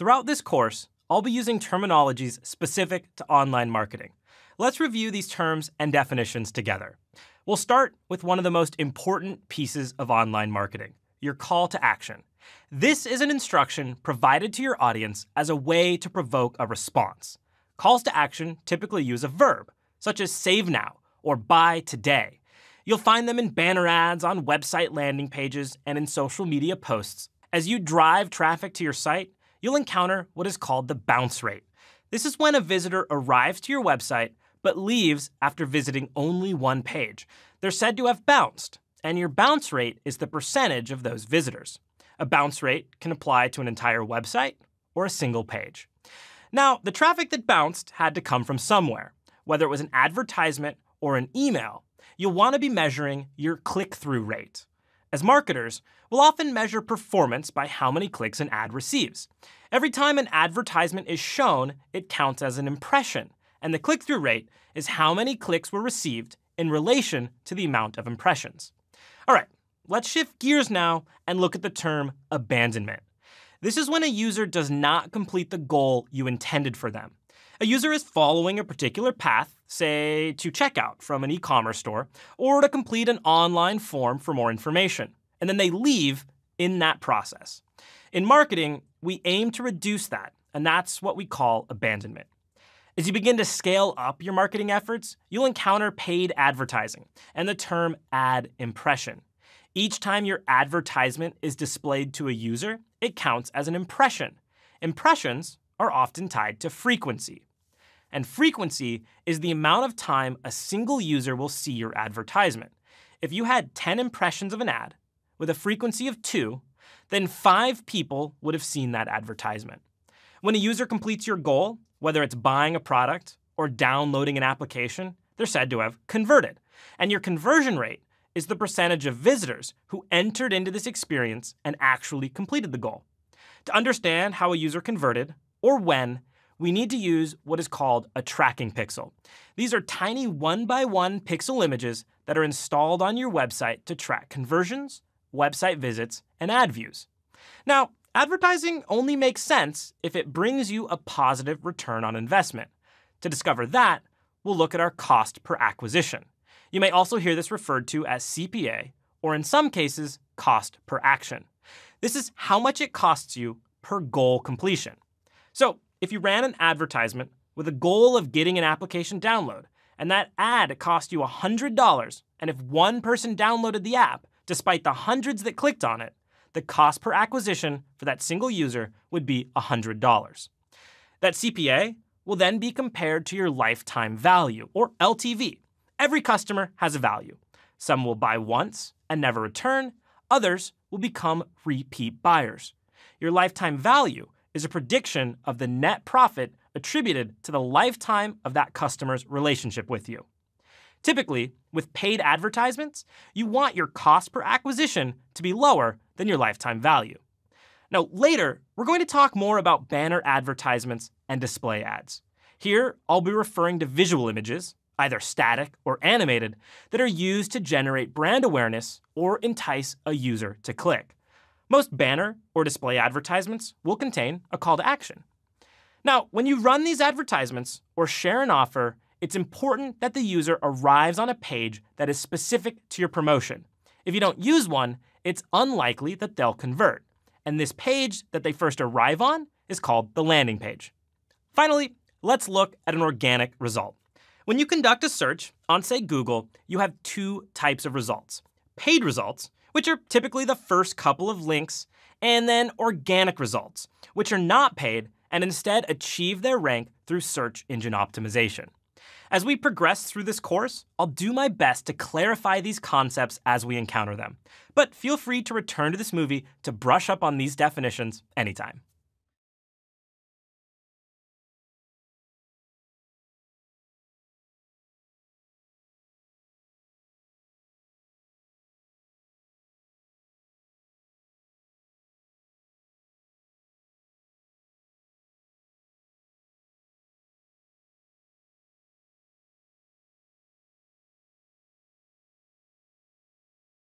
Throughout this course, I'll be using terminologies specific to online marketing. Let's review these terms and definitions together. We'll start with one of the most important pieces of online marketing, your call to action. This is an instruction provided to your audience as a way to provoke a response. Calls to action typically use a verb, such as save now or buy today. You'll find them in banner ads, on website landing pages, and in social media posts. As you drive traffic to your site, you'll encounter what is called the bounce rate. This is when a visitor arrives to your website but leaves after visiting only one page. They're said to have bounced, and your bounce rate is the percentage of those visitors. A bounce rate can apply to an entire website or a single page. Now, the traffic that bounced had to come from somewhere. Whether it was an advertisement or an email, you'll want to be measuring your click-through rate. As marketers, we'll often measure performance by how many clicks an ad receives. Every time an advertisement is shown, it counts as an impression, and the click-through rate is how many clicks were received in relation to the amount of impressions. All right, let's shift gears now and look at the term abandonment. This is when a user does not complete the goal you intended for them. A user is following a particular path, say to checkout from an e-commerce store, or to complete an online form for more information, and then they leave in that process. In marketing, we aim to reduce that, and that's what we call abandonment. As you begin to scale up your marketing efforts, you'll encounter paid advertising and the term ad impression. Each time your advertisement is displayed to a user, it counts as an impression. Impressions are often tied to frequency. And frequency is the amount of time a single user will see your advertisement. If you had 10 impressions of an ad with a frequency of 2, then 5 people would have seen that advertisement. When a user completes your goal, whether it's buying a product or downloading an application, they're said to have converted. And your conversion rate is the percentage of visitors who entered into this experience and actually completed the goal. To understand how a user converted, or when, we need to use what is called a tracking pixel. These are tiny 1x1 pixel images that are installed on your website to track conversions, website visits, and ad views. Now, advertising only makes sense if it brings you a positive return on investment. To discover that, we'll look at our cost per acquisition. You may also hear this referred to as CPA, or in some cases, cost per action. This is how much it costs you per goal completion. So, if you ran an advertisement with a goal of getting an application download, and that ad cost you $100, and if one person downloaded the app, despite the hundreds that clicked on it, the cost per acquisition for that single user would be $100. That CPA will then be compared to your lifetime value, or LTV. Every customer has a value. Some will buy once and never return. Others will become repeat buyers. Your lifetime value is a prediction of the net profit attributed to the lifetime of that customer's relationship with you. Typically, with paid advertisements, you want your cost per acquisition to be lower than your lifetime value. Now, later, we're going to talk more about banner advertisements and display ads. Here, I'll be referring to visual images, either static or animated, that are used to generate brand awareness or entice a user to click. Most banner or display advertisements will contain a call to action. Now, when you run these advertisements or share an offer, it's important that the user arrives on a page that is specific to your promotion. If you don't use one, it's unlikely that they'll convert. And this page that they first arrive on is called the landing page. Finally, let's look at an organic result. When you conduct a search on, say, Google, you have 2 types of results. Paid results, which are typically the first couple of links, and then organic results, which are not paid and instead achieve their rank through search engine optimization. As we progress through this course, I'll do my best to clarify these concepts as we encounter them. But feel free to return to this movie to brush up on these definitions anytime.